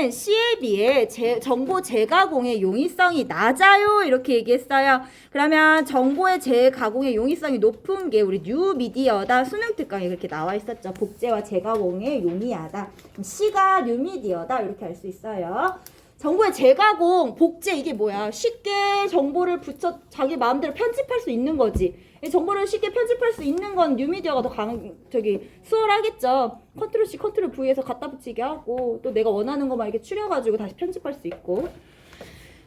A는 C에 비해 정보 재가공의 용이성이 낮아요. 이렇게 얘기했어요. 그러면 정보의 재가공의 용이성이 높은 게 우리 뉴미디어다. 수능 특강에 그렇게 나와 있었죠. 복제와 재가공의 용이하다. 그럼 C가 뉴미디어다. 이렇게 알 수 있어요. 정보의 재가공, 복제 이게 뭐야? 쉽게 정보를 붙여 자기 마음대로 편집할 수 있는 거지. 이 정보를 쉽게 편집할 수 있는 건 뉴미디어가 더 수월하겠죠. 컨트롤 C, 컨트롤 V에서 갖다 붙이게 하고 또 내가 원하는 것만 이렇게 추려가지고 다시 편집할 수 있고.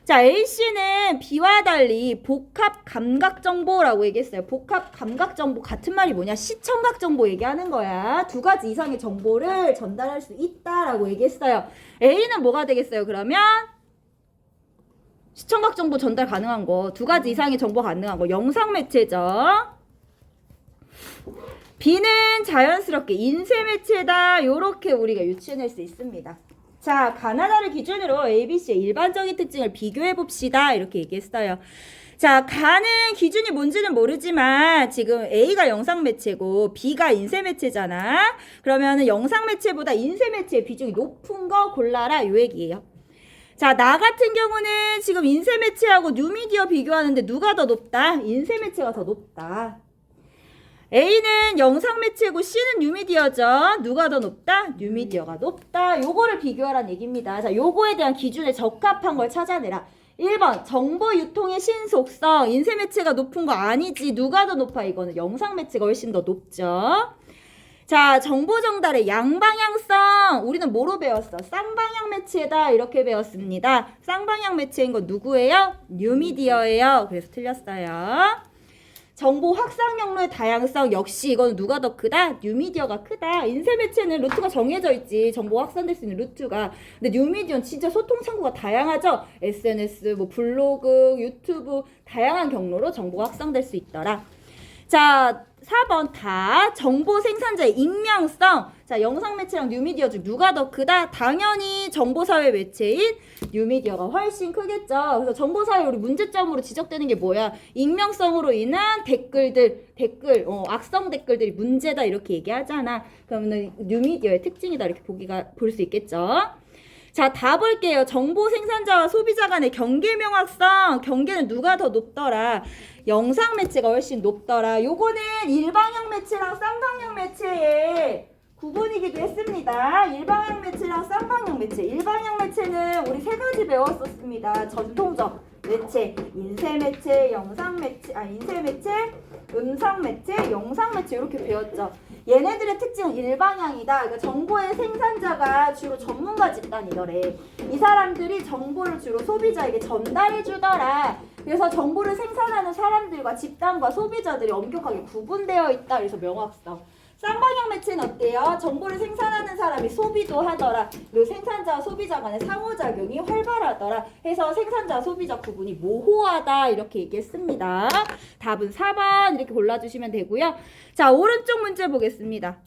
자, A씨는 B와 달리 복합 감각 정보라고 얘기했어요. 복합 감각 정보 같은 말이 뭐냐? 시청각 정보 얘기하는 거야. 두 가지 이상의 정보를 전달할 수 있다라고 얘기했어요. A는 뭐가 되겠어요? 그러면 시청각 정보 전달 가능한 거, 두 가지 이상의 정보 가능한 거, 영상 매체죠. B는 자연스럽게 인쇄 매체다. 요렇게 우리가 유추해낼 수 있습니다. 자, 가나다를 기준으로 ABC의 일반적인 특징을 비교해 봅시다. 이렇게 얘기했어요. 자, 가는 기준이 뭔지는 모르지만 지금 A가 영상 매체고 B가 인쇄 매체잖아. 그러면은 영상 매체보다 인쇄 매체의 비중이 높은 거 골라라. 요 얘기예요. 자, 나 같은 경우는 지금 인쇄 매체하고 뉴미디어 비교하는데 누가 더 높다? 인쇄 매체가 더 높다. A는 영상 매체고 C는 뉴미디어죠. 누가 더 높다? 뉴미디어가 높다. 요거를 비교하라는 얘기입니다. 자, 요거에 대한 기준에 적합한 걸 찾아내라. 1번 정보 유통의 신속성. 인쇄 매체가 높은 거 아니지. 누가 더 높아? 이거는 영상 매체가 훨씬 더 높죠. 자, 정보 전달의 양방향성. 우리는 뭐로 배웠어? 쌍방향 매체다. 이렇게 배웠습니다. 쌍방향 매체인 건 누구예요? 뉴미디어예요. 그래서 틀렸어요. 정보 확산 경로의 다양성. 역시 이건 누가 더 크다? 뉴미디어가 크다. 인쇄 매체는 루트가 정해져 있지. 정보 확산될 수 있는 루트가. 근데 뉴미디어는 진짜 소통 창구가 다양하죠. SNS, 뭐 블로그, 유튜브 다양한 경로로 정보가 확산될 수 있더라. 자, 4번 다 정보 생산자의 익명성. 자, 영상 매체랑 뉴미디어 중 누가 더 크다? 당연히 정보사회 매체인 뉴미디어가 훨씬 크겠죠. 그래서 정보사회 우리 문제점으로 지적되는 게 뭐야? 익명성으로 인한 댓글, 악성 댓글들이 문제다 이렇게 얘기하잖아. 그러면 뉴미디어의 특징이다 이렇게 볼 수 있겠죠. 자, 다 볼게요. 정보 생산자와 소비자 간의 경계 명확성. 경계는 누가 더 높더라? 영상 매체가 훨씬 높더라. 요거는 일방향 매체랑 쌍방향 매체의 구분이기도 했습니다. 일방향 매체랑 쌍방향 매체. 일방향 매체는 우리 세 가지 배웠었습니다. 전통적 매체, 인쇄 매체, 영상 매체, 인쇄 매체, 음성 매체, 영상 매체 이렇게 배웠죠. 얘네들의 특징은 일방향이다. 그러니까 정보의 생산자가 주로 전문가 집단이더래. 이 사람들이 정보를 주로 소비자에게 전달해 주더라. 그래서 정보를 생산하는 사람들과 집단과 소비자들이 엄격하게 구분되어 있다. 그래서 명확성. 쌍방향 매체는 어때요? 정보를 생산하는 사람이 소비도 하더라. 그리고 생산자와 소비자 간의 상호작용이 활발하더라. 해서 생산자와 소비자 구분이 모호하다. 이렇게 얘기했습니다. 답은 4번 이렇게 골라주시면 되고요. 자, 오른쪽 문제 보겠습니다.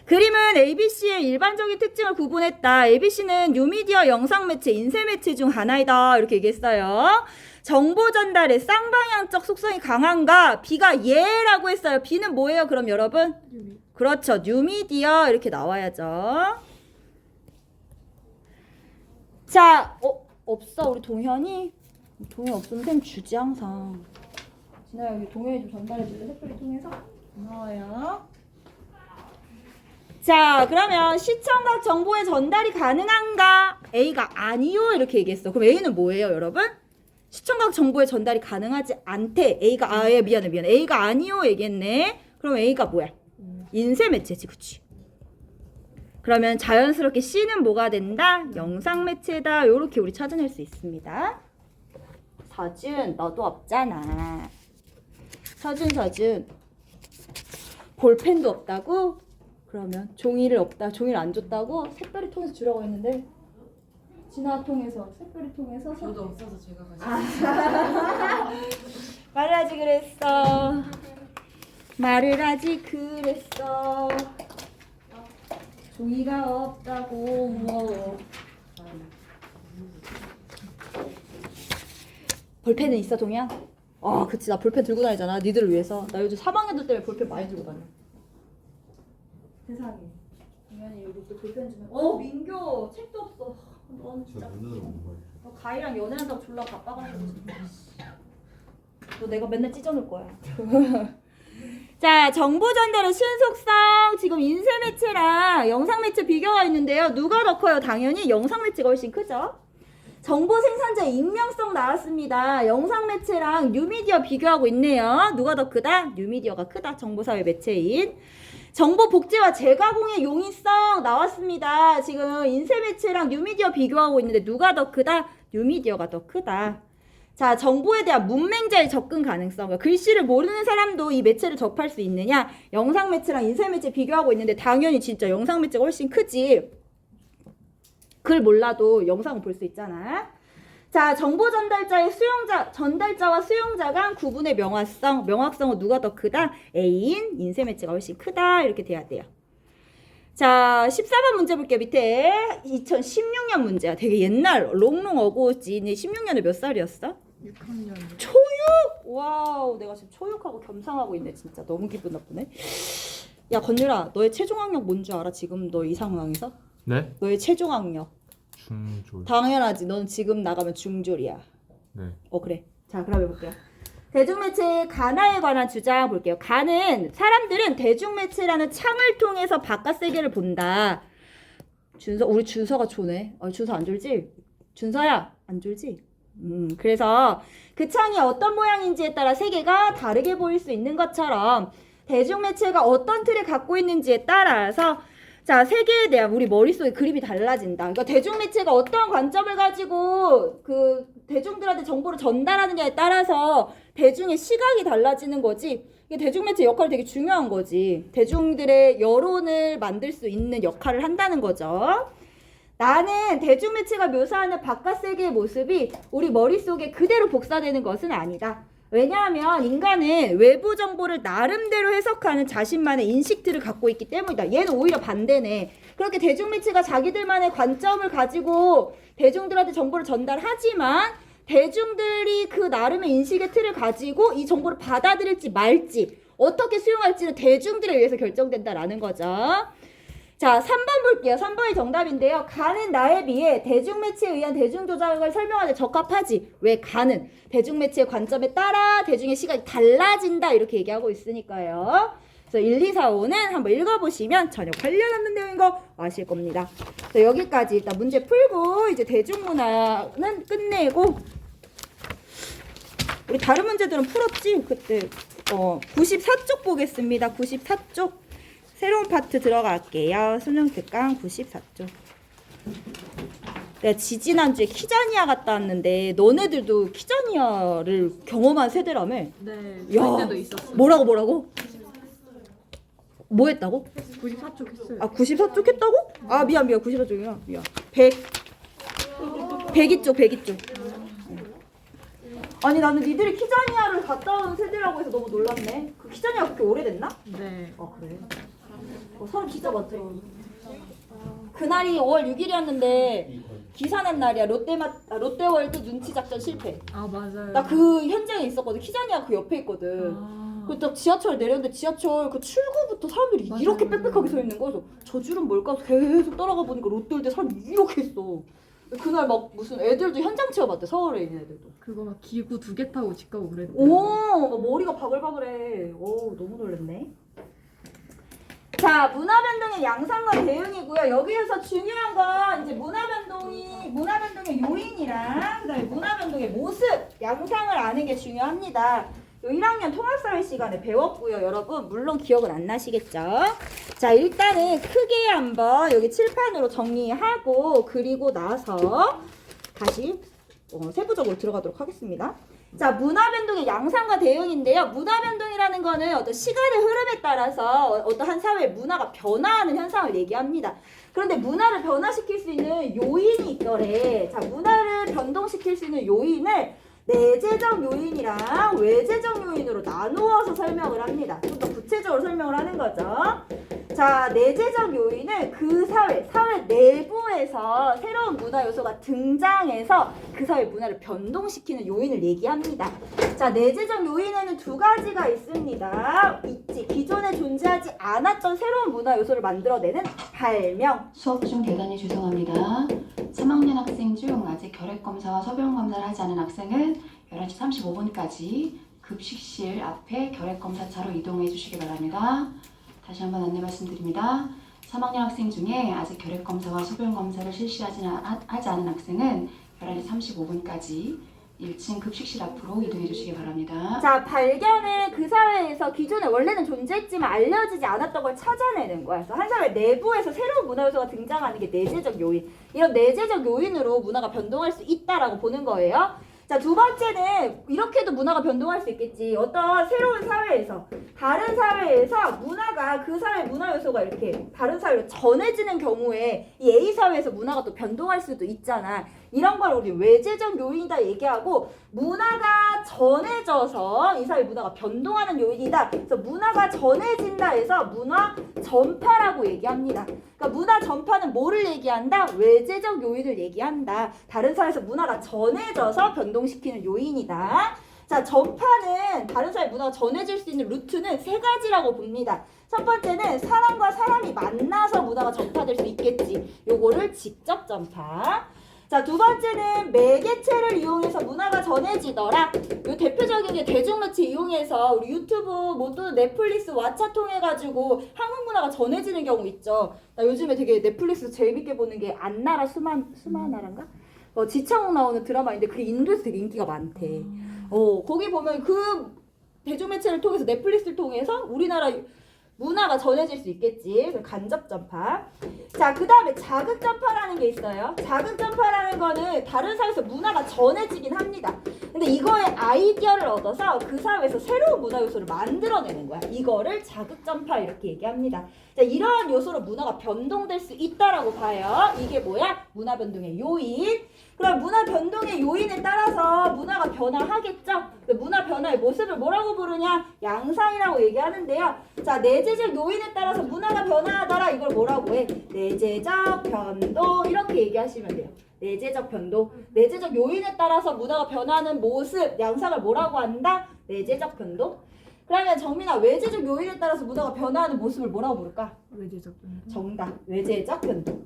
그림은 ABC의 일반적인 특징을 구분했다. ABC는 뉴미디어 영상 매체, 인쇄 매체 중 하나이다. 이렇게 얘기했어요. 정보 전달의 쌍방향적 속성이 강한가? B가 예라고 했어요. B는 뭐예요? 그럼 여러분? 그렇죠. 뉴미디어 이렇게 나와야죠. 자, 없어. 우리 동현이? 동현 없으면 쌤 주지 항상. 진아야 여기 동현이 좀 전달해줄래? 샛별이 통해서? 고마워요. 자, 그러면 시청각 정보의 전달이 가능한가? A가 아니요 이렇게 얘기했어. 그럼 A는 뭐예요 여러분? 시청각 정보의 전달이 가능하지 않대. A가 미안해. A가 아니요 얘기했네. 그럼 A가 뭐야? 인쇄 매체지, 그치? 그러면 자연스럽게 C는 뭐가 된다? 영상 매체다. 요렇게 우리 찾아낼 수 있습니다. 서준, 너도 없잖아. 서준. 볼펜도 없다고? 그러면 종이를 안 줬다고? 샛별이 통해서 주라고 했는데 진화 통해서, 샛별이 통해서 저도 없어서 제가 가지고 말하지 그랬어. 말을 하지 그랬어. 종이가 없다고. 뭐. 볼펜은 있어, 동이야? 그치. 나 볼펜 들고 다니잖아. 니들을 위해서. 나 요즘 3학년들 때문에 볼펜 많이 들고 다녀. 세상에. 당연히 여기 또 볼펜 주면 민교 책도 없어. 넌 진짜 너 가희랑 연애한다고 졸라 바빠가지고 진짜. 너 내가 맨날 찢어놓을 거야. 자, 정보 전달의 신속성. 지금 인쇄 매체랑 영상 매체 비교가 있는데요. 누가 더 커요? 당연히 영상 매체가 훨씬 크죠. 정보 생산자의 익명성 나왔습니다. 영상 매체랑 뉴미디어 비교하고 있네요. 누가 더 크다? 뉴미디어가 크다. 정보사회 매체인. 정보 복제와 재가공의 용이성 나왔습니다. 지금 인쇄 매체랑 뉴미디어 비교하고 있는데 누가 더 크다? 뉴미디어가 더 크다. 자, 정보에 대한 문맹자의 접근 가능성. 글씨를 모르는 사람도 이 매체를 접할 수 있느냐? 영상 매체랑 인쇄 매체 비교하고 있는데 당연히 진짜 영상 매체가 훨씬 크지. 글 몰라도 영상을 볼 수 있잖아. 자, 정보 전달자의 전달자와 수용자 간 구분의 명확성은 누가 더 크다? A인 인쇄 매체가 훨씬 크다. 이렇게 돼야 돼요. 자, 14번 문제 볼게요. 밑에 2016년 문제야. 되게 옛날 롱롱 어고지. 16년에 몇 살이었어? 6학년. 초육? 와우, 내가 지금 초육하고 겸상하고 있네. 진짜 너무 기분 나쁘네. 야, 건율아, 너의 최종 학력 뭔 줄 알아? 지금 너 이 상황에서? 네? 너의 최종 학력. 중졸. 당연하지. 넌 지금 나가면 중졸이야. 네. 그래. 자, 그럼 해볼게요. 대중매체의 가나에 관한 주장 볼게요. 가는 사람들은 대중매체라는 창을 통해서 바깥 세계를 본다. 우리 준서가 조네. 준서 안 졸지? 준서야, 안 졸지? 그래서 그 창이 어떤 모양인지에 따라 세계가 다르게 보일 수 있는 것처럼 대중매체가 어떤 틀을 갖고 있는지에 따라서 자, 세계에 대한 우리 머릿속에 그림이 달라진다. 그러니까 대중매체가 어떤 관점을 가지고 그 대중들한테 정보를 전달하느냐에 따라서 대중의 시각이 달라지는 거지. 이게 대중매체 역할이 되게 중요한 거지. 대중들의 여론을 만들 수 있는 역할을 한다는 거죠. 나는 대중매체가 묘사하는 바깥 세계의 모습이 우리 머릿속에 그대로 복사되는 것은 아니다. 왜냐하면 인간은 외부 정보를 나름대로 해석하는 자신만의 인식들을 갖고 있기 때문이다. 얘는 오히려 반대네. 그렇게 대중매체가 자기들만의 관점을 가지고 대중들한테 정보를 전달하지만 대중들이 그 나름의 인식의 틀을 가지고 이 정보를 받아들일지 말지 어떻게 수용할지는 대중들에 의해서 결정된다라는 거죠. 자, 3번 볼게요. 3번이 정답인데요. 가는 나에 비해 대중매체에 의한 대중조작을 설명하는 데 적합하지. 왜 가는? 대중매체의 관점에 따라 대중의 시각이 달라진다. 이렇게 얘기하고 있으니까요. 그래서 1, 2, 4, 5는 한번 읽어보시면 전혀 관련 없는 내용인 거 아실 겁니다. 자, 여기까지 일단 문제 풀고 이제 대중문화는 끝내고 우리 다른 문제들은 풀었지? 그때 94쪽 보겠습니다. 94쪽. 새로운 파트 들어갈게요. 수능 특강 94쪽. 내가 지지난주에 키자니아 갔다 왔는데 너네들도 키자니아를 경험한 세대라며? 네. 야, 그때도 있었어요. 뭐라고? 뭐 했다고? 94쪽 했어요. 아, 94쪽 했다고? 아, 미안. 94쪽이야. 미안. 102쪽. 아니, 나는 니들이 키자니아를 갔다 온 세대라고 해서 너무 놀랐네. 그 키자니아 그렇게 오래됐나? 네. 그래? 사람 진짜 많더라. 그날이 5월 6일이었는데 기사 난 날이야. 롯데월드 눈치 작전 실패. 아, 맞아요. 나 그 현장에 있었거든. 키자니아 그 옆에 있거든. 그딱 지하철 내렸는데 지하철 그 출구부터 사람들이 맞아요. 이렇게 빽빽하게 서 있는 거야. 그래서 저 줄은 뭘까? 계속 따라가 보니까 롯데월드 사람이 이렇게 있어. 그날 막 무슨 애들도 현장 체험했대. 서울에 있는 애들도. 그거 막 기구 2개 타고 집 가고 그랬대요. 막 머리가 바글바글해. 너무 놀랐네. 자, 문화변동의 양상과 대응이고요. 여기에서 중요한 건 이제 문화변동의 요인이랑 그다음에 문화변동의 모습, 양상을 아는 게 중요합니다. 1학년 통합사회 시간에 배웠고요. 여러분 물론 기억은 안 나시겠죠? 자, 일단은 크게 한번 여기 칠판으로 정리하고 그리고 나서 다시 세부적으로 들어가도록 하겠습니다. 자, 문화변동의 양상과 대응인데요. 문화변동이라는 거는 어떤 시간의 흐름에 따라서 어떠한 사회의 문화가 변화하는 현상을 얘기합니다. 그런데 문화를 변화시킬 수 있는 요인이 있더래. 자, 문화를 변동시킬 수 있는 요인을 내재적 요인이랑 외재적 요인으로 나누어서 설명을 합니다. 좀 더 구체적으로 설명을 하는 거죠. 자, 내재적 요인은 그 사회 내부에서 사회에서 새로운 문화 요소가 등장해서 그 사회 문화를 변동시키는 요인을 얘기합니다. 자, 내재적 요인에는 두 가지가 있습니다. 있지. 기존에 존재하지 않았던 새로운 문화 요소를 만들어내는 발명. 수업 중 대단히 죄송합니다. 3학년 학생 중 아직 결핵검사와 소변검사를 하지 않은 학생은 11시 35분까지 급식실 앞에 결핵검사차로 이동해 주시기 바랍니다. 다시 한번 안내 말씀드립니다. 3학년 학생 중에 아직 결핵검사와 소변검사를 실시하지 않은 학생은 11시 35분까지 1층 급식실 앞으로 이동해 주시기 바랍니다. 자, 발견은 그 사회에서 기존에 원래는 존재했지만 알려지지 않았던 걸 찾아내는 거야. 그래서 한 사회 내부에서 새로운 문화 요소가 등장하는 게 내재적 요인. 이런 내재적 요인으로 문화가 변동할 수 있다라고 보는 거예요. 자, 두 번째는 이렇게도 문화가 변동할 수 있겠지. 어떤 새로운 사회에서, 다른 사회에서 문화가 그 사회 문화 요소가 이렇게 다른 사회로 전해지는 경우에 이 A 사회에서 문화가 또 변동할 수도 있잖아. 이런 걸 우리 외재적 요인이다 얘기하고, 문화가 전해져서 이 사회 문화가 변동하는 요인이다. 그래서 문화가 전해진다 해서 문화 전파라고 얘기합니다. 그러니까 문화 전파는 뭐를 얘기한다? 외재적 요인을 얘기한다. 다른 사회에서 문화가 전해져서 변동시키는 요인이다. 자, 전파는 다른 사회 문화가 전해질 수 있는 루트는 세 가지라고 봅니다. 첫 번째는 사람과 사람이 만나서 문화가 전파될 수 있겠지. 요거를 직접 전파. 자, 두 번째는 매개체를 이용해서 문화가 전해지더라. 요 대표적인 게 대중매체 이용해서 우리 유튜브 뭐 또는 넷플릭스 왓챠 통해가지고 한국 문화가 전해지는 경우 있죠. 나 요즘에 되게 넷플릭스 재밌게 보는 게 안나라 수마나란가? 지창욱 나오는 드라마인데 그게 인도에서 되게 인기가 많대. 거기 보면 그 대중매체를 통해서 넷플릭스를 통해서 우리나라 문화가 전해질 수 있겠지. 간접 전파. 자, 그 다음에 자극 전파라는 게 있어요. 자극 전파라는 거는 다른 사회에서 문화가 전해지긴 합니다. 근데 이거에 아이디어를 얻어서 그 사회에서 새로운 문화 요소를 만들어내는 거야. 이거를 자극 전파 이렇게 얘기합니다. 자, 이러한 요소로 문화가 변동될 수 있다라고 봐요. 이게 뭐야? 문화 변동의 요인. 그럼 문화 변동의 요인에 따라서 문화가 변화하겠죠? 문화 변화의 모습을 뭐라고 부르냐? 양상이라고 얘기하는데요. 자, 내재적 요인에 따라서 문화가 변화하더라. 이걸 뭐라고 해? 내재적 변동 이렇게 얘기하시면 돼요. 내재적 변동. 내재적 요인에 따라서 문화가 변하는 모습, 양상을 뭐라고 한다? 내재적 변동. 그러면 정민아, 외재적 요인에 따라서 문화가 변화하는 모습을 뭐라고 부를까? 외재적 변동. 정답. 외재적 변동.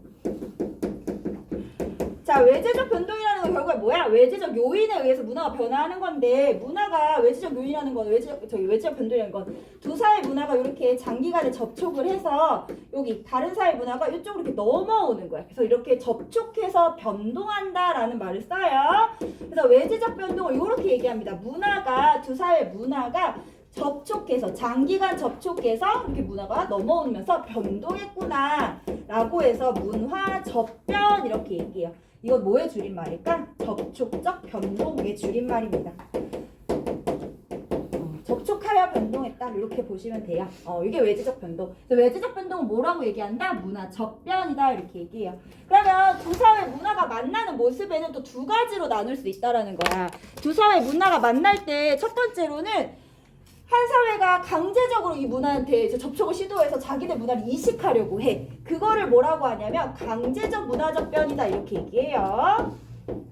자, 외재적 변동이라는 건 결국에 뭐야? 외재적 요인에 의해서 문화가 변화하는 건데, 문화가 외재적 요인이라는 건 외재적 변동이라는 건 두 사회 문화가 이렇게 장기간에 접촉을 해서 여기 다른 사회 문화가 이쪽으로 이렇게 넘어오는 거야. 그래서 이렇게 접촉해서 변동한다라는 말을 써요. 그래서 외재적 변동을 이렇게 얘기합니다. 문화가 두 사회 문화가 접촉해서 장기간 접촉해서 이렇게 문화가 넘어오면서 변동했구나 라고 해서 문화 접변 이렇게 얘기해요. 이건 뭐의 줄임말일까? 접촉적 변동의 줄임말입니다. 접촉하여 변동했다 이렇게 보시면 돼요. 이게 외재적 변동. 그래서 외재적 변동은 뭐라고 얘기한다? 문화 접변이다 이렇게 얘기해요. 그러면 두 사회 문화가 만나는 모습에는 또 두 가지로 나눌 수 있다라는 거야. 두 사회 문화가 만날 때 첫 번째로는 한 사회가 강제적으로 이 문화한테 접촉을 시도해서 자기네 문화를 이식하려고 해. 그거를 뭐라고 하냐면 강제적 문화적 변이다 이렇게 얘기해요.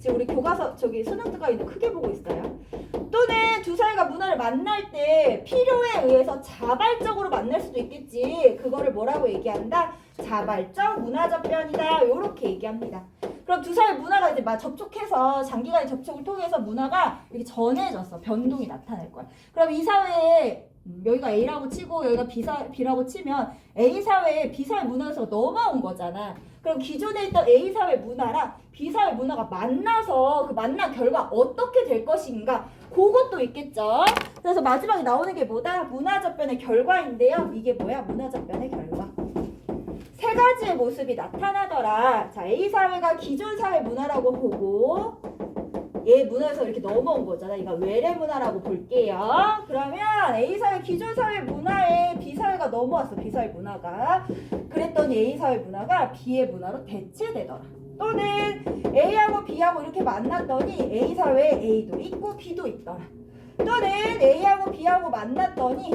지금 우리 교과서 수능 뜨가 있는 크게 보고 있어요. 또는 두 사회가 문화를 만날 때 필요에 의해서 자발적으로 만날 수도 있겠지. 그거를 뭐라고 얘기한다? 자발적 문화적 변이다 이렇게 얘기합니다. 그럼 두 사회 문화가 이제 막 접촉해서 장기간의 접촉을 통해서 문화가 이렇게 전해졌어. 변동이 나타날 거야. 그럼 이 사회에 여기가 A라고 치고 여기가 B라고 치면 A 사회에 B 사회 문화에서 넘어온 거잖아. 그럼 기존에 있던 A 사회 문화랑 B 사회 문화가 만나서 그 만난 결과 어떻게 될 것인가 그것도 있겠죠. 그래서 마지막에 나오는 게 뭐다? 문화접변의 결과인데요. 이게 뭐야? 문화접변의 결과. 세 가지의 모습이 나타나더라. 자, A 사회가 기존 사회 문화라고 보고 얘 문화에서 이렇게 넘어온 거잖아. 이거 외래 문화라고 볼게요. 그러면 A 사회 기존 사회 문화에 B 사회가 넘어왔어. B 사회 문화가. 그랬더니 A 사회 문화가 B의 문화로 대체되더라. 또는 A하고 B하고 이렇게 만났더니 A 사회에 A도 있고 B도 있더라. 또는 A하고 B하고 만났더니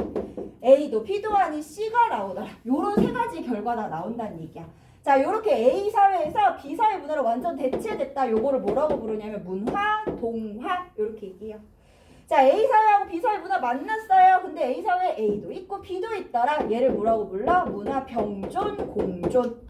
A도 B도 아닌 C가 나오더라. 요런 세 가지 결과가 나온다는 얘기야. 자, 요렇게 A 사회에서 B 사회 완전 대체됐다. 요거를 뭐라고 부르냐면 문화, 동화 이렇게 얘기해요. 자, A 사회하고 B 사회 문화 만났어요. 근데 A 사회에 A도 있고 B도 있더라. 얘를 뭐라고 불러? 문화 병존, 공존.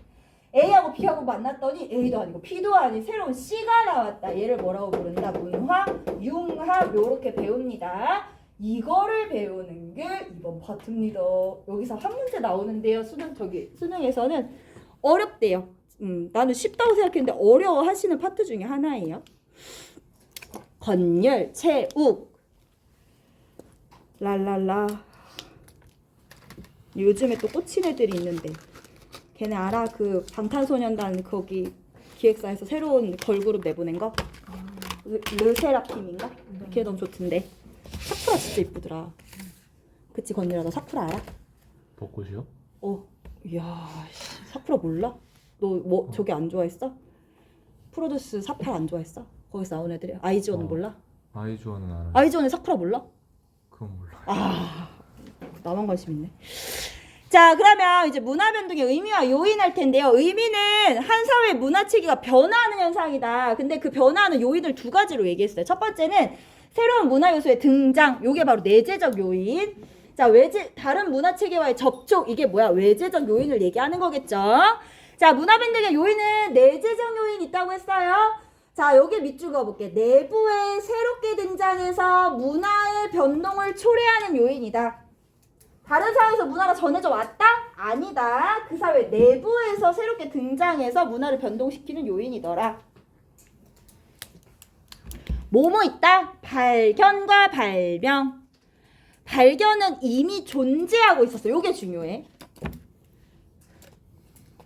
A하고 B하고 만났더니 A도 아니고 B도 아닌 새로운 C가 나왔다. 얘를 뭐라고 부른다? 문화, 융합 요렇게 배웁니다. 이거를 배우는 게 이번 파트입니다. 여기서 한 문제 나오는데요. 수능에서는 어렵대요. 나는 쉽다고 생각했는데 어려워하시는 파트 중에 하나예요. 건열, 체육, 랄랄라. 요즘에 또 꽂힌 애들이 있는데 걔네 알아? 그 방탄소년단 거기 기획사에서 새로운 걸그룹 내보낸 거? 르세라핌인가? 걔 너무 좋던데. 사쿠라 진짜 이쁘더라. 그치 건열아, 너 사쿠라 알아? 벚꽃이요? 이야, 사쿠라 몰라? 너 뭐 저기 안 좋아했어? 프로듀스 48 안 좋아했어? 거기서 나온 애들이. 아이즈원은 몰라? 아이즈원은 알아요. 아이즈원의 사쿠라 몰라? 그건 몰라요. 나만 관심 있네. 자, 그러면 이제 문화 변동의 의미와 요인 할 텐데요. 의미는 한 사회의 문화 체계가 변화하는 현상이다. 근데 그 변화하는 요인을 두 가지로 얘기했어요. 첫 번째는 새로운 문화 요소의 등장. 요게 바로 내재적 요인. 자, 다른 문화 체계와의 접촉. 이게 뭐야? 외재적 요인을 얘기하는 거겠죠. 자, 문화 변동의 요인은 내재적 요인이 있다고 했어요. 자, 여기 밑줄 그어볼게. 내부에 새롭게 등장해서 문화의 변동을 초래하는 요인이다. 다른 사회에서 문화가 전해져 왔다? 아니다. 그 사회 내부에서 새롭게 등장해서 문화를 변동시키는 요인이더라. 뭐뭐 있다? 발견과 발명. 발견은 이미 존재하고 있었어. 요게 중요해.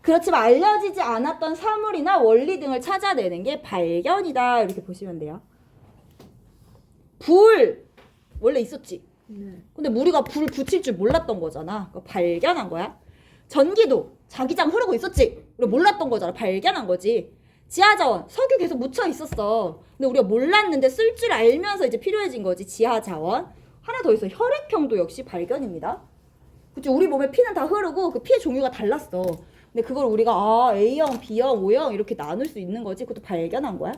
그렇지만 알려지지 않았던 사물이나 원리 등을 찾아내는 게 발견이다. 이렇게 보시면 돼요. 불 원래 있었지. 근데 우리가 불 붙일 줄 몰랐던 거잖아. 발견한 거야. 전기도 자기장 흐르고 있었지. 우리가 몰랐던 거잖아. 발견한 거지. 지하자원 석유 계속 묻혀 있었어. 근데 우리가 몰랐는데 쓸 줄 알면서 이제 필요해진 거지. 지하자원. 하나 더 있어. 혈액형도 역시 발견입니다. 그치? 우리 몸에 피는 다 흐르고 그 피의 종류가 달랐어. 근데 그걸 우리가 A형, B형, O형 이렇게 나눌 수 있는 거지. 그것도 발견한 거야.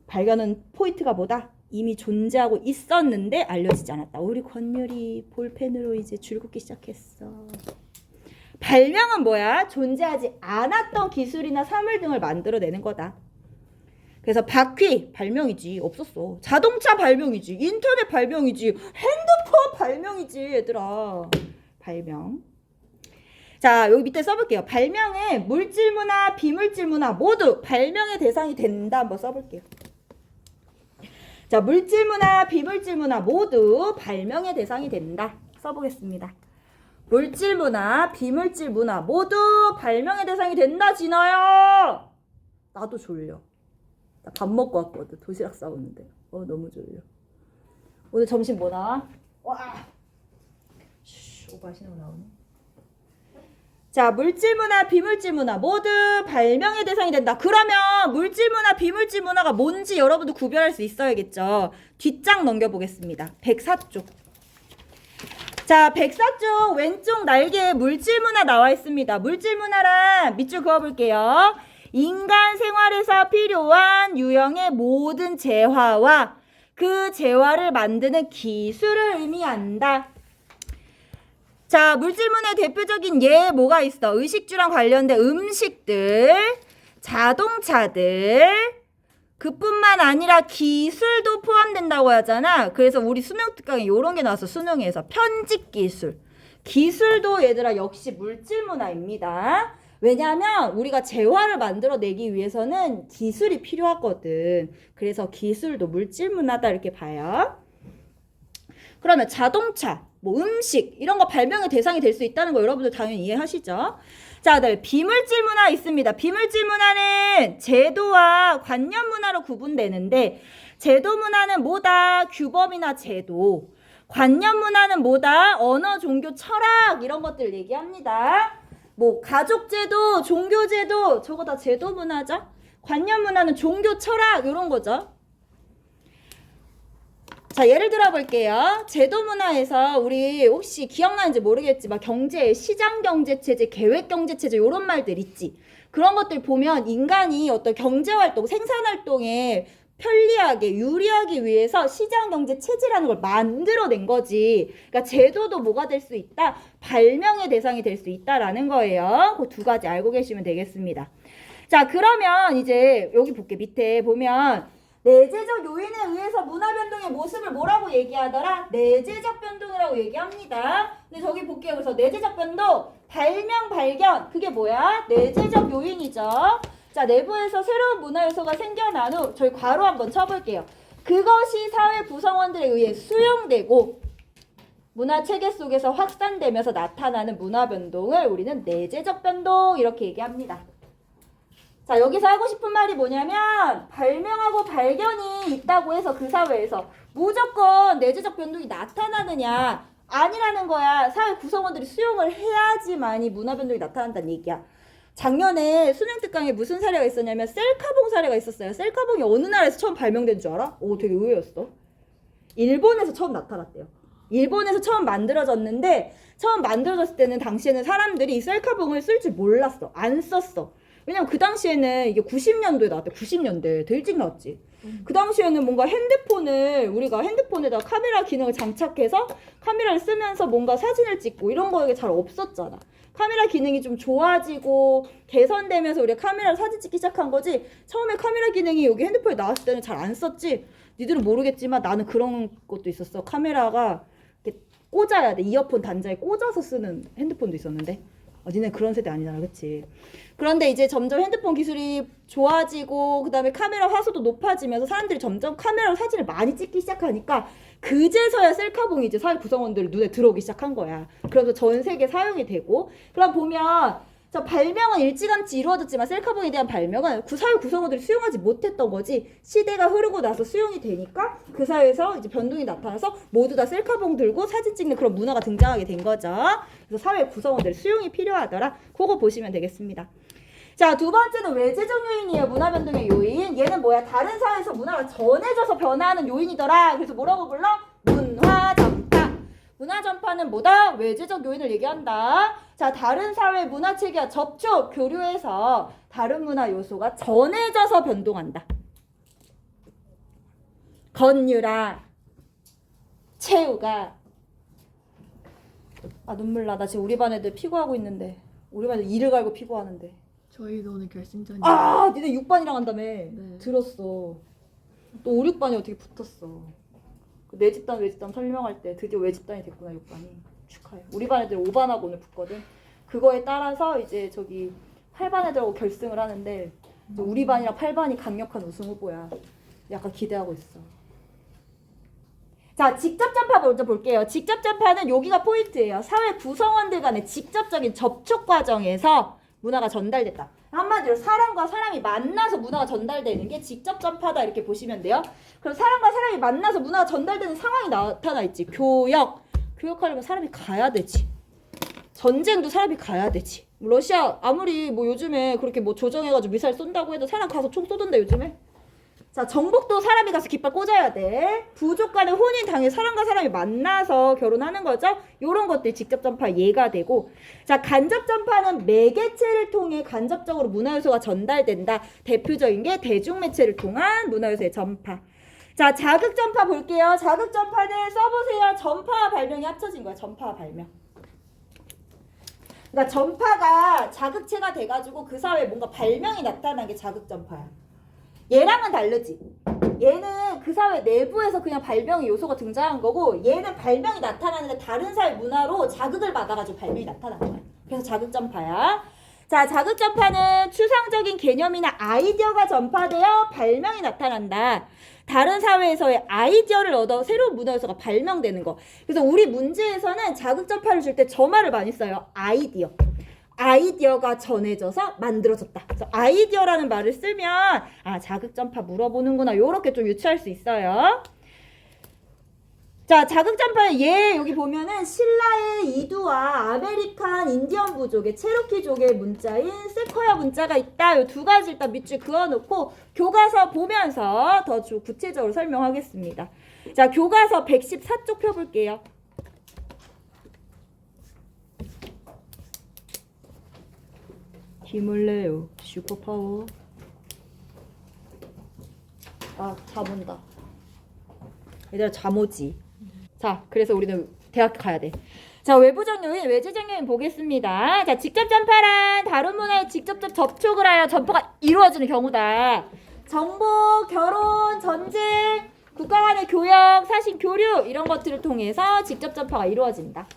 발견은 포인트가 뭐다? 이미 존재하고 있었는데 알려지지 않았다. 우리 권율이 볼펜으로 이제 줄긋기 시작했어. 발명은 뭐야? 존재하지 않았던 기술이나 사물 등을 만들어내는 거다. 그래서 바퀴 발명이지. 없었어. 자동차 발명이지. 인터넷 발명이지. 핸드폰 발명이지. 얘들아. 발명. 자, 여기 밑에 써볼게요. 발명은 물질문화, 비물질문화 모두 발명의 대상이 된다. 한번 써볼게요. 자, 물질문화, 비물질문화 모두 발명의 대상이 된다. 써보겠습니다. 물질문화, 비물질문화 모두 발명의 대상이 된다. 진아야. 나도 졸려. 나 밥 먹고 왔거든. 도시락 싸우는데. 너무 졸려. 오늘 점심 뭐 나와? 와. 오바시는 거 나오네. 자, 물질문화, 비물질문화 모두 발명의 대상이 된다. 그러면 물질문화, 비물질문화가 뭔지 여러분도 구별할 수 있어야겠죠. 뒷장 넘겨보겠습니다. 104쪽. 자, 104쪽 왼쪽 날개에 물질문화 나와 있습니다. 물질문화란 밑줄 그어볼게요. 인간 생활에서 필요한 유형의 모든 재화와 그 재화를 만드는 기술을 의미한다. 자, 물질문화의 대표적인 예 뭐가 있어? 의식주랑 관련된 음식들, 자동차들, 그뿐만 아니라 기술도 포함된다고 하잖아. 그래서 우리 수능 특강에 이런 게 나왔어. 수능에서 편집 기술. 기술도 얘들아 역시 물질문화입니다. 왜냐하면 우리가 재화를 만들어내기 위해서는 기술이 필요하거든. 그래서 기술도 물질문화다 이렇게 봐요. 그러면 자동차, 뭐 음식 이런 거 발명의 대상이 될 수 있다는 거 여러분들 당연히 이해하시죠? 자, 그다음에 비물질 문화 있습니다. 비물질 문화는 제도와 관념 문화로 구분되는데 제도 문화는 뭐다? 규범이나 제도. 관념 문화는 뭐다? 언어, 종교, 철학 이런 것들 얘기합니다. 뭐 가족 제도, 종교 제도 저거 다 제도 문화죠? 관념 문화는 종교, 철학 이런 거죠. 자, 예를 들어 볼게요. 제도 문화에서 우리 혹시 기억나는지 모르겠지만 경제, 시장 경제 체제, 계획 경제 체제 이런 말들 있지. 그런 것들 보면 인간이 어떤 경제 활동, 생산 활동에 편리하게, 유리하기 위해서 시장 경제 체제라는 걸 만들어낸 거지. 그러니까 제도도 뭐가 될 수 있다? 발명의 대상이 될 수 있다라는 거예요. 그 두 가지 알고 계시면 되겠습니다. 자, 그러면 이제 여기 볼게. 밑에 보면 내재적 요인에 의해서 문화 변동의 모습을 뭐라고 얘기하더라? 내재적 변동이라고 얘기합니다. 근데 저기 볼게요. 그래서 내재적 변동, 발명, 발견. 그게 뭐야? 내재적 요인이죠. 자, 내부에서 새로운 문화 요소가 생겨난 후 저희 괄호 한번 쳐볼게요. 그것이 사회 구성원들에 의해 수용되고 문화 체계 속에서 확산되면서 나타나는 문화 변동을 우리는 내재적 변동 이렇게 얘기합니다. 자, 여기서 하고 싶은 말이 뭐냐면 발명하고 발견이 있다고 해서 그 사회에서 무조건 내재적 변동이 나타나느냐 아니라는 거야. 사회 구성원들이 수용을 해야지만이 문화 변동이 나타난다는 얘기야. 작년에 수능 특강에 무슨 사례가 있었냐면 셀카봉 사례가 있었어요. 셀카봉이 어느 나라에서 처음 발명된 줄 알아? 오, 되게 의외였어. 일본에서 처음 나타났대요. 일본에서 처음 만들어졌는데 처음 만들어졌을 때는 당시에는 사람들이 이 셀카봉을 쓸 줄 몰랐어. 안 썼어. 왜냐면 그 당시에는 이게 90년도에 나왔대. 90년대. 되게 일찍 나왔지. 그 당시에는 뭔가 우리가 핸드폰에다 카메라 기능을 장착해서 카메라를 쓰면서 뭔가 사진을 찍고 이런 거에 잘 없었잖아. 카메라 기능이 좀 좋아지고 개선되면서 우리가 카메라로 사진 찍기 시작한 거지. 처음에 카메라 기능이 여기 핸드폰에 나왔을 때는 잘 안 썼지. 니들은 모르겠지만 나는 그런 것도 있었어. 카메라가 이렇게 꽂아야 돼. 이어폰 단자에 꽂아서 쓰는 핸드폰도 있었는데. 니네 그런 세대 아니잖아, 그치? 그런데 이제 점점 핸드폰 기술이 좋아지고 그다음에 카메라 화소도 높아지면서 사람들이 점점 카메라로 사진을 많이 찍기 시작하니까 그제서야 셀카봉이 이제 사회 구성원들 눈에 들어오기 시작한 거야. 그래서 전 세계 사용이 되고, 그럼 보면 저 발명은 일찌감치 이루어졌지만 셀카봉에 대한 발명은 그 사회 구성원들이 수용하지 못했던 거지. 시대가 흐르고 나서 수용이 되니까 그 사회에서 이제 변동이 나타나서 모두 다 셀카봉 들고 사진 찍는 그런 문화가 등장하게 된 거죠. 그래서 사회 구성원들의 수용이 필요하더라. 그거 보시면 되겠습니다. 자, 두 번째는 외재적 요인이에요. 문화 변동의 요인. 얘는 뭐야? 다른 사회에서 문화가 전해져서 변화하는 요인이더라. 그래서 뭐라고 불러? 문화 전파. 문화 전파는 뭐다? 외재적 요인을 얘기한다. 자, 다른 사회 문화 체계와 접촉, 교류해서 다른 문화 요소가 전해져서 변동한다. 건유라, 채우가. 아, 눈물 나. 나 지금 우리 반 애들 피고하고 있는데. 우리 반 애들 이를 갈고 피고하는데. 저희도 오늘 결승전이에요. 아, 니네 6반이랑 한다며. 네. 들었어. 또 5, 6반이 어떻게 붙었어. 내 집단, 외집단 설명할 때 드디어 외집단이 됐구나, 6반이. 축하해. 우리 반 애들 5반하고 오늘 붙거든. 그거에 따라서 이제 저기 8반 애들하고 결승을 하는데 이제 우리 반이랑 8반이 강력한 우승 후보야. 약간 기대하고 있어. 자, 직접 전파 먼저 볼게요. 직접 전파는 여기가 포인트예요. 사회 구성원들 간의 직접적인 접촉 과정에서 문화가 전달됐다. 한마디로 사람과 사람이 만나서 문화가 전달되는 게 직접 전파다 이렇게 보시면 돼요. 그럼 사람과 사람이 만나서 문화가 전달되는 상황이 나타나 있지. 교역하려면 사람이 가야 되지. 전쟁도 사람이 가야 되지. 러시아 아무리 뭐 요즘에 그렇게 뭐 조정해가지고 미사일 쏜다고 해도 사람 가서 총 쏘던데 요즘에. 자, 정복도 사람이 가서 깃발 꽂아야 돼. 부족 간의 혼인 당해 사람과 사람이 만나서 결혼하는 거죠. 요런 것들이 직접 전파 예가 되고, 자, 간접 전파는 매개체를 통해 간접적으로 문화요소가 전달된다. 대표적인 게 대중매체를 통한 문화요소의 전파. 자, 자극 전파 볼게요. 자극 전파는 써보세요. 전파와 발명이 합쳐진 거야. 전파와 발명. 그러니까 전파가 자극체가 돼가지고 그 사회에 뭔가 발명이 나타난 게 자극 전파야. 얘랑은 다르지. 얘는 그 사회 내부에서 그냥 발명의 요소가 등장한 거고, 얘는 발명이 나타나는데 다른 사회 문화로 자극을 받아가지고 발명이 나타난 거야. 그래서 자극 전파야. 자, 자극 전파는 추상적인 개념이나 아이디어가 전파되어 발명이 나타난다. 다른 사회에서의 아이디어를 얻어 새로운 문화 요소가 발명되는 거. 그래서 우리 문제에서는 자극 전파를 줄 때 저 말을 많이 써요. 아이디어. 아이디어가 전해져서 만들어졌다. 그래서 아이디어라는 말을 쓰면 아, 자극 전파 물어보는구나. 요렇게 좀 유추할 수 있어요. 자, 자극전파의 얘 여기 보면은 신라의 이두와 아메리칸 인디언 부족의 체로키족의 문자인 세코야 문자가 있다. 이 두 가지 일단 밑줄 그어놓고 교과서 보면서 더 구체적으로 설명하겠습니다. 자, 교과서 114쪽 펴볼게요. 힘을 내요. 슈퍼파워. 아, 잠 온다. 얘들아, 잠 오지. 자, 그래서 우리는 대학 가야 돼. 자, 외부적 요인, 외재적 요인 보겠습니다. 자, 직접 전파란 다른 문화에 직접 접촉을 하여 전파가 이루어지는 경우다. 정보, 결혼, 전쟁, 국가 간의 교역, 사신 교류 이런 것들을 통해서 직접 전파가 이루어진다.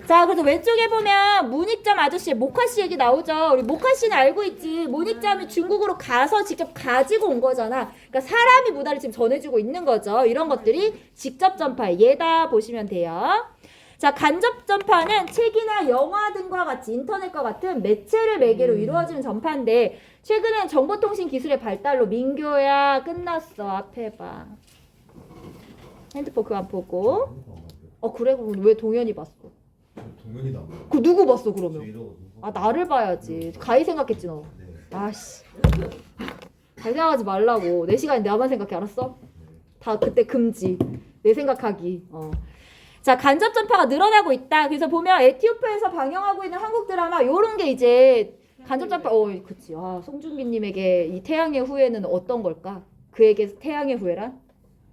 자, 그래서 왼쪽에 보면 문익점 아저씨의 모카씨 얘기 나오죠. 우리 모카씨는 알고 있지. 문익점이 중국으로 가서 직접 가지고 온 거잖아. 그러니까 사람이 문화를 지금 전해주고 있는 거죠. 이런 것들이 직접 전파의 예다 보시면 돼요. 자, 간접 전파는 책이나 영화 등과 같이 인터넷과 같은 매체를 매개로 이루어지는 전파인데 최근엔 정보통신 기술의 발달로 민교야 끝났어. 앞에 봐. 핸드폰 그만 보고. 그래? 그럼 왜 동현이 봤어? 동현이다. 그 누구 봤어 그러면? 아, 나를 봐야지. 가히 생각했지 너. 아씨. 잘 생각하지 말라고. 내 시간에 나만 생각해 알았어? 다 그때 금지. 내 생각하기. 자, 간접 전파가 늘어나고 있다. 그래서 보면 에티오피아에서 방영하고 있는 한국 드라마 요런 게 이제 간접 전파. 그치. 아, 송중기님에게 이 태양의 후예는 어떤 걸까? 그에게 태양의 후예란?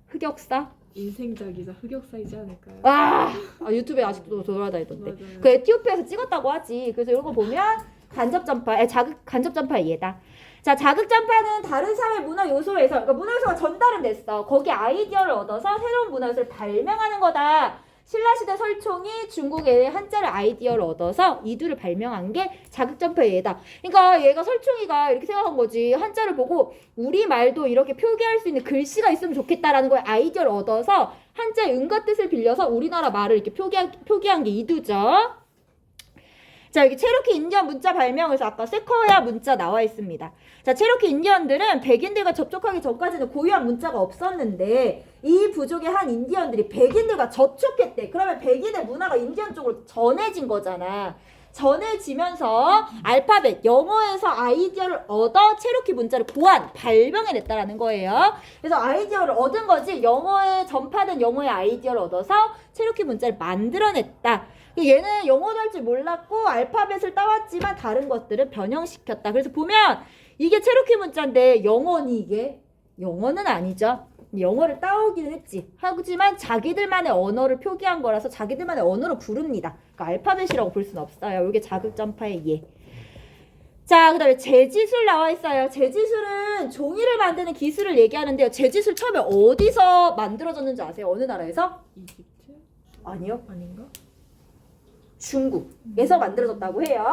흑역사? 인생작이자 흑역사이지 않을까요? 유튜브에 아직도 돌아다니던데. 맞아요. 그 에티오피아에서 찍었다고 하지. 그래서 이런 거 보면 간접 전파, 간접 전파의 예다. 자, 자극 전파는 다른 사회 문화 요소에서, 그러니까 문화 요소가 전달은 됐어. 거기 아이디어를 얻어서 새로운 문화 요소를 발명하는 거다. 신라시대 설총이 중국의 한자를 아이디어를 얻어서 이두를 발명한 게 자극전파의 예다. 그러니까 얘가 설총이가 이렇게 생각한 거지. 한자를 보고 우리 말도 이렇게 표기할 수 있는 글씨가 있으면 좋겠다라는 거에 아이디어를 얻어서 한자의 은과 뜻을 빌려서 우리나라 말을 이렇게 표기한 게 이두죠. 자, 여기 체로키 인디언 문자 발명에서 아까 세코야 문자 나와 있습니다. 자, 체로키 인디언들은 백인들과 접촉하기 전까지는 고유한 문자가 없었는데 이 부족의 한 인디언들이 백인들과 접촉했대. 그러면 백인의 문화가 인디언 쪽으로 전해진 거잖아. 전해지면서 알파벳, 영어에서 아이디어를 얻어 체로키 문자를 발명해냈다라는 거예요. 그래서 아이디어를 얻은 거지 영어에 전파된 영어의 아이디어를 얻어서 체로키 문자를 만들어냈다. 얘는 영어도 할 줄 몰랐고 알파벳을 따왔지만 다른 것들을 변형시켰다. 그래서 보면 이게 체로키 문자인데 영어니 이게? 영어는 아니죠. 영어를 따오기는 했지. 하지만 자기들만의 언어를 표기한 거라서 자기들만의 언어로 부릅니다. 그러니까 알파벳이라고 볼 수는 없어요. 이게 자극전파의 예. 자, 그 다음에 재지술 나와 있어요. 재지술은 종이를 만드는 기술을 얘기하는데요. 재지술 처음에 어디서 만들어졌는지 아세요? 어느 나라에서? 이집트? 아니요. 아닌가? 중국에서 만들어졌다고 해요.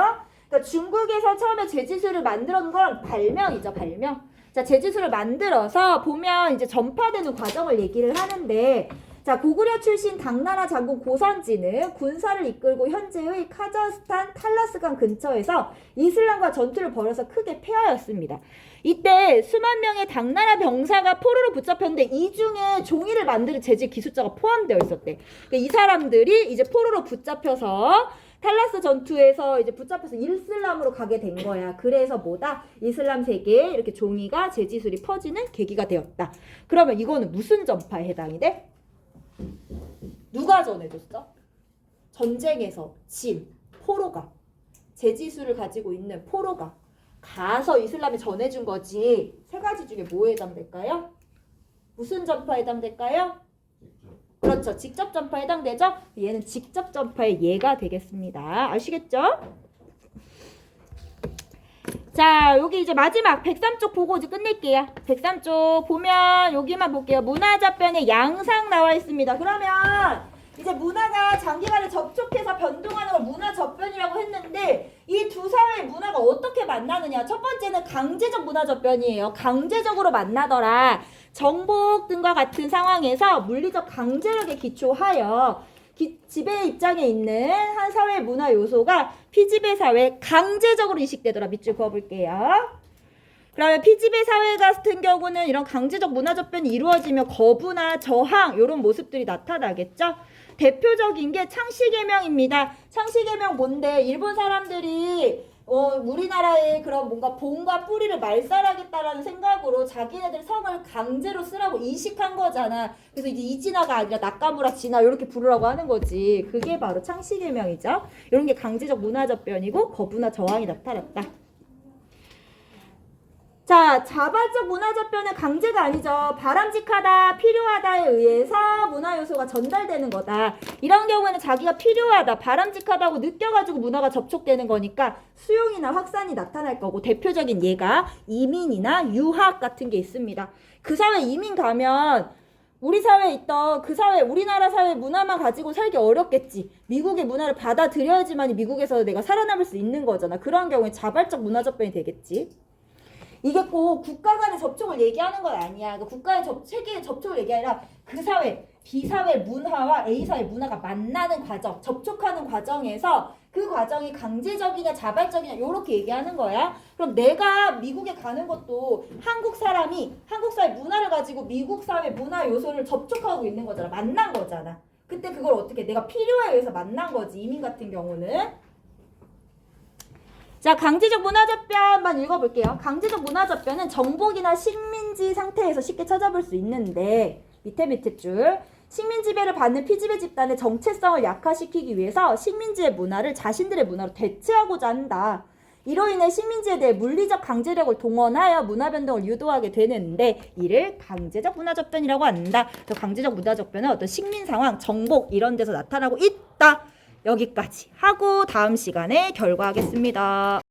그러니까 중국에서 처음에 재지술을 만들어놓은 건 발명이죠, 발명. 자, 재지술을 만들어서 보면 이제 전파되는 과정을 얘기를 하는데, 자, 고구려 출신 당나라 장군 고선지는 군사를 이끌고 현재의 카자흐스탄 탈라스강 근처에서 이슬람과 전투를 벌여서 크게 패하였습니다. 이때 수만 명의 당나라 병사가 포로로 붙잡혔는데 이 중에 종이를 만드는 재질 기술자가 포함되어 있었대. 그러니까 이 사람들이 이제 포로로 붙잡혀서 탈라스 전투에서 이제 붙잡혀서 이슬람으로 가게 된 거야. 그래서 뭐다? 이슬람 세계에 이렇게 종이가 재지술이 퍼지는 계기가 되었다. 그러면 이거는 무슨 전파에 해당이 돼? 누가 전해줬어? 전쟁에서 진 포로가 재지술을 가지고 있는 포로가 가서 이슬람에 전해준 거지. 세 가지 중에 뭐에 해당될까요? 무슨 전파에 해당될까요? 그렇죠. 직접 전파에 해당되죠? 얘는 직접 전파의 예가 되겠습니다. 아시겠죠? 자, 여기 이제 마지막 103쪽 보고 이제 끝낼게요. 103쪽 보면 여기만 볼게요. 문화자변의 양상 나와 있습니다. 그러면 이제 문화가 장기간에 접촉해서 변동하는 걸 문화접변이라고 했는데 이 두 사회의 문화가 어떻게 만나느냐. 첫 번째는 강제적 문화접변이에요. 강제적으로 만나더라. 정복 등과 같은 상황에서 물리적 강제력에 기초하여 지배 입장에 있는 한 사회의 문화 요소가 피지배 사회에 강제적으로 이식되더라. 밑줄 그어볼게요. 그다음에 피지배 사회 같은 경우는 이런 강제적 문화접변이 이루어지며 거부나 저항 이런 모습들이 나타나겠죠. 대표적인 게 창씨개명입니다. 창씨개명 뭔데? 일본 사람들이 우리나라의 그런 뭔가 본과 뿌리를 말살하겠다라는 생각으로 자기네들 성을 강제로 쓰라고 이식한 거잖아. 그래서 이제 이진아가 아니라 나카무라 진아 이렇게 부르라고 하는 거지. 그게 바로 창씨개명이죠. 이런 게 강제적 문화접변이고 거부나 저항이 나타났다. 자, 자발적 문화접변은 강제가 아니죠. 바람직하다, 필요하다에 의해서 문화 요소가 전달되는 거다. 이런 경우에는 자기가 필요하다, 바람직하다고 느껴가지고 문화가 접촉되는 거니까 수용이나 확산이 나타날 거고, 대표적인 예가 이민이나 유학 같은 게 있습니다. 그 사회 이민 가면 우리 사회에 있던 그 사회, 우리나라 사회 문화만 가지고 살기 어렵겠지. 미국의 문화를 받아들여야지만 미국에서 내가 살아남을 수 있는 거잖아. 그런 경우에 자발적 문화접변이 되겠지. 이게 꼭 국가 간의 접촉을 얘기하는 건 아니야. 그러니까 국가의 세계의 접촉을 얘기하라. 그 사회, B 사회 문화와 A 사회 문화가 만나는 과정, 접촉하는 과정에서 그 과정이 강제적이냐 자발적이냐 이렇게 얘기하는 거야. 그럼 내가 미국에 가는 것도 한국 사람이 한국 사회 문화를 가지고 미국 사회 문화 요소를 접촉하고 있는 거잖아. 만난 거잖아. 그때 그걸 어떻게 내가 필요에 의해서 만난 거지. 이민 같은 경우는. 자, 강제적 문화접변만 읽어볼게요. 강제적 문화접변은 정복이나 식민지 상태에서 쉽게 찾아볼 수 있는데 밑에 줄 식민 지배를 받는 피지배 집단의 정체성을 약화시키기 위해서 식민지의 문화를 자신들의 문화로 대체하고자 한다. 이로 인해 식민지에 대해 물리적 강제력을 동원하여 문화 변동을 유도하게 되는데 이를 강제적 문화접변이라고 한다. 그래서 강제적 문화접변은 어떤 식민 상황, 정복 이런 데서 나타나고 있다. 여기까지 하고 다음 시간에 결과하겠습니다.